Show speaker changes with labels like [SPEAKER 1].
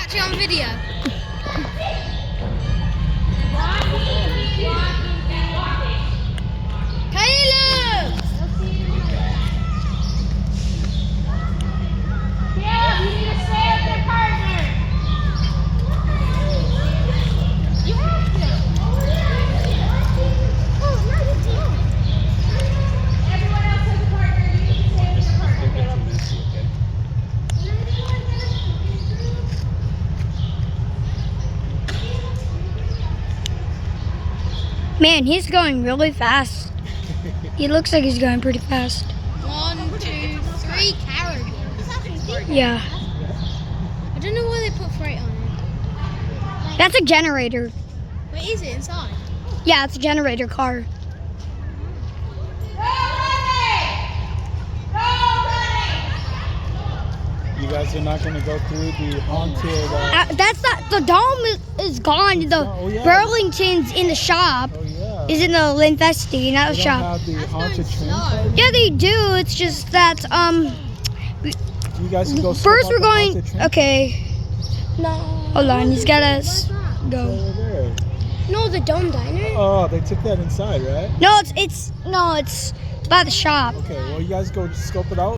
[SPEAKER 1] catch it on video. Caleb!
[SPEAKER 2] Yeah, you need to stay with your partner. You have to. Oh, no, you don't. Everyone else has a partner. You need to stay with your partner, Caleb.
[SPEAKER 3] Man, he's going really fast. He looks like he's going pretty fast.
[SPEAKER 1] 1, 2, 3 carriages.
[SPEAKER 3] Yeah.
[SPEAKER 1] I don't know why they put freight on it.
[SPEAKER 3] That's a generator.
[SPEAKER 1] Wait, is it inside?
[SPEAKER 3] Yeah, it's a generator car.
[SPEAKER 4] You guys are not going to go through the haunted.
[SPEAKER 3] That's not, the dome is gone. The
[SPEAKER 4] Oh, yeah.
[SPEAKER 3] Burlington's in the shop.
[SPEAKER 4] Oh yeah.
[SPEAKER 3] Is in the Linfesti, not the
[SPEAKER 4] They don't
[SPEAKER 3] shop.
[SPEAKER 4] have the
[SPEAKER 1] That's
[SPEAKER 4] haunted
[SPEAKER 1] going
[SPEAKER 4] train.
[SPEAKER 1] slow.
[SPEAKER 4] car?
[SPEAKER 3] Yeah, they do. It's just that
[SPEAKER 4] You guys can go. scope
[SPEAKER 3] first
[SPEAKER 4] out
[SPEAKER 3] we're
[SPEAKER 4] the
[SPEAKER 3] going.
[SPEAKER 4] haunted train
[SPEAKER 3] Okay,
[SPEAKER 1] No.
[SPEAKER 3] hold on. He's gotta go.
[SPEAKER 4] over there.
[SPEAKER 1] No, the Dome Diner.
[SPEAKER 4] Oh, they took that inside, right?
[SPEAKER 3] No, it's by the shop.
[SPEAKER 4] Okay, well, you guys go scope it out.